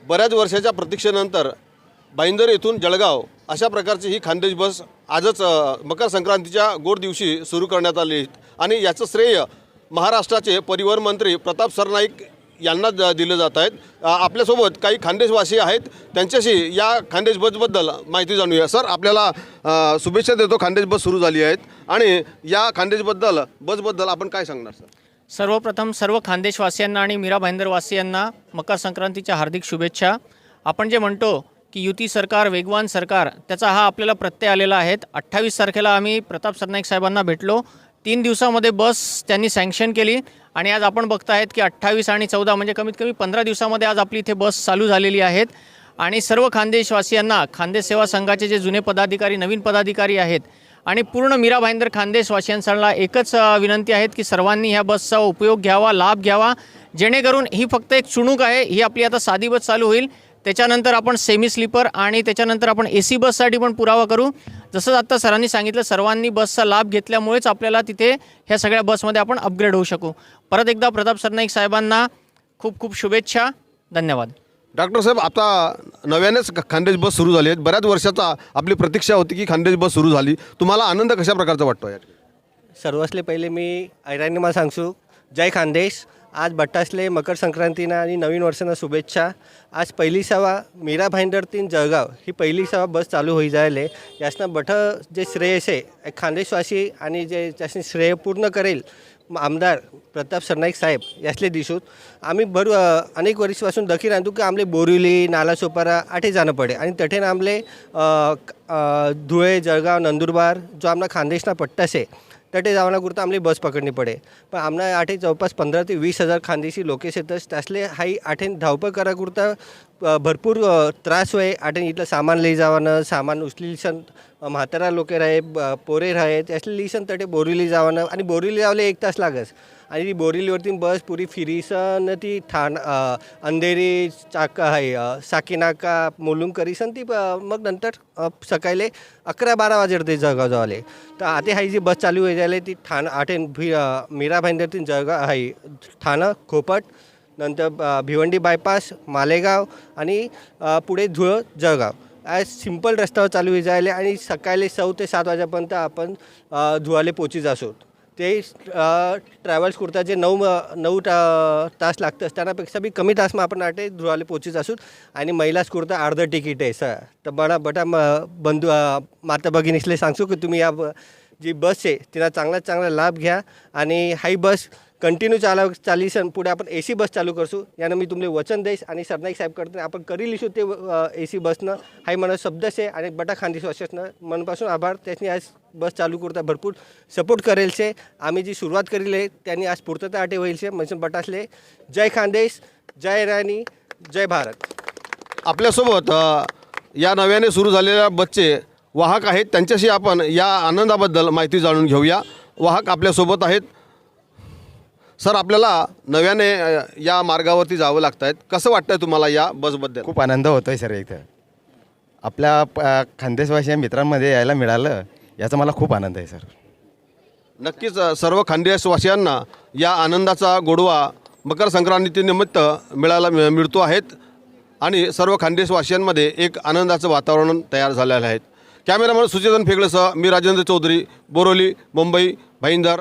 बऱ्याच वर्षाच्या प्रतीक्षेनंतर भाईंदर येथून जळगाव अशा प्रकारची ही खानदेश बस आजच मकर संक्रांतीच्या गोड दिवशी सुरू करण्यात आली आणि याचं श्रेय महाराष्ट्राचे परिवहन मंत्री प्रताप सरनाईक यांना दिलं जात आहेत। आपल्यासोबत काही खानदेशवासी आहेत, त्यांच्याशी या खानदेश बसबद्दल माहिती जाणूया। सर, आपल्याला शुभेच्छा देतो, खानदेश बस सुरू झाली आहेत आणि या खानदेशबद्दल बसबद्दल आपण काय सांगणार सर? सर्वप्रथम सर्व खानदेशवासियांना आणि मीरा भाईंदरवासियांना मकर संक्रांतीच्या हार्दिक शुभेच्छा। आपण जे म्हणतो की युती सरकार वेगवान सरकार, त्याचा हा आपल्याला प्रत्यय आलेला आहे। 28 तारखेला आम्ही प्रताप सरनाईक साहेबांना भेटलो, 3 दिवसामध्ये बस त्यांनी सँक्शन केली आणि आज आपण बघतायत की 28 आणि 14 म्हणजे कमीत कमी 15 दिवसामध्ये आज आपली इथे बस चालू झालेली आहेत। आणि सर्व खानदेशवासियांना, खानदेश सेवा संघाचे जे जुने पदाधिकारी, नवीन पदाधिकारी आहेत आणि पूर्ण मीरा भाईंदर खानदेशवासियांना एकच विनंती आहेत की सर्वांनी ह्या बसचा उपयोग घ्यावा, लाभ घ्यावा, जेणेकरून ही फक्त एक चुणूक आहे। ही आपली आता साधी बस चालू होईल, त्याच्यानंतर आपण सेमी स्लीपर आणि त्याच्यानंतर आपण AC बससाठी पण पुरावा करू। जसं आता सरांनी सांगितलं, सर्वांनी बसचा लाभ घेतल्यामुळेच आपल्याला तिथे ह्या सगळ्या बसमध्ये आपण अपग्रेड होऊ शकू। परत एकदा प्रताप सरनाईक साहेबांना खूप खूप शुभेच्छा, धन्यवाद। डॉक्टर साहेब, आता नव्यानेच खानदेश बस सुरू झाली आहे, बऱ्याच वर्षाचा आपली प्रतीक्षा होती की खानदेश बस सुरू झाली, तुम्हाला आनंद कशा प्रकारचा वाटतो यात? सर्वस्ले पहिले मी ऐराणी मला सांगसू, जय खानदेश। आज बट्टासले मकर संक्रांतीना आणि नवीन वर्षांना शुभेच्छा। आज पहिली सेवा मीरा भाईंदर तीन जळगाव ही पहिली सेवा बस चालू होई जायले, यासना बठ जे श्रेय आहे एक खानदेशवासी आणि जे त्यासनी श्रेय पूर्ण करेल आमदार प्रताप सरनाईक साहेब यासले दिसूत। आम्ही अनेक वर्षापासून दखी राहतो की आमले बोरिवली, नालासोपारा आठे जाणं पडे आणि तठेन आमले धुळे, जळगाव, नंदुरबार जो आमना खानदेशना पट्टा से तटे जावना कुर्ता आमली बस पकडणी पडे। पण आमना आठे जवळपास 15 ते 20 हजार खानदेशी लोकेस येतच, त्यासले हाई आठेन धावपळ करा कुर्ता भरपूर त्रास होय। आठेन इथलं सामान लई जावनं, सामान उचलीसन म्हातारा लोके राहे, पोरे राहे, त्यासले लिसन तटे बोरिवली जावनं आणि बोरिवली जावले 1 तास लागस आणि ती बोरिवलीवरती बस पुरी फिरीसन ती अंधेरी चाका आहे साकीनाका मुलुंग करीसन ती मग नंतर सकाळी 11-12 वाजेर ते जळगाव जावले। तर आता हाई जी बस चालू होई जायले ती आठेन मीरा भाईंदर तीन जळगाव हाई ठाणं, खोपट, नंतर भिवंडी बायपास, मालेगाव आणि पुढे धुळं, जळगाव आज सिंपल रस्त्यावर चालू होई जायले आणि सकाळी 6 ते 7 वाजेपर्यंत आपण धुळाले पोची जासोत। ते ट्रॅव्हल्स कुर्ता जे 9 तास लागतं त्यापेक्षा बी कमी तास मग आपण आटे धुळाले पोची जासूत आणि महिलास कुर्ता अर्ध तिकीट आहे सर। तर बटा बंधू माता भगिनीसले सांगतो की तुम्ही या जी बस आहे तिला चांगला लाभ घ्या आणि हाई बस कंटिन्यू चालीसन पुढे आपण AC बस चालू करसू, यानं मी तुमले वचन देईस आणि सरनाईक साहेब करते आपण करी लिशू ते AC बसनं हाई मला शब्द शे आणि बटा खानदेशवासियांना मनपासून आभार। त्यांनी आज बस चालू करता भरपूर सपोर्ट करेल शे। आम्ही जी सुरुवात करेल आहे त्यांनी आज पूर्तता आटे होईल शे म्हणजे बटासले जय खानदेश, जय राणी, जय भारत। आपल्यासोबत या नव्याने सुरू झालेल्या बसचे वाहक आहेत, त्यांच्याशी आपण या आनंदाबद्दल माहिती जाणून घेऊया। वाहक आपल्यासोबत आहेत। सर, आपल्याला नव्याने या मार्गावरती जावं लागत आहे, कसं वाटतंय तुम्हाला या बसबद्दल? खूप आनंद होतो आहे सर, इथं आपल्या खानदेशवासी मित्रांमध्ये यायला मिळालं याचा मला खूप आनंद आहे सर। नक्कीच सर्व खानदेशवासियांना या आनंदाचा गोडवा मकर संक्रांतीनिमित्त मिळतो आहेत आणि सर्व खानदेशवासियांमध्ये एक आनंदाचं वातावरण तयार झालेलं आहे। कॅमेरामन सुचेतन फेगळेसह मी राजेंद्र चौधरी, बोरोली, मुंबई, भाईंदर।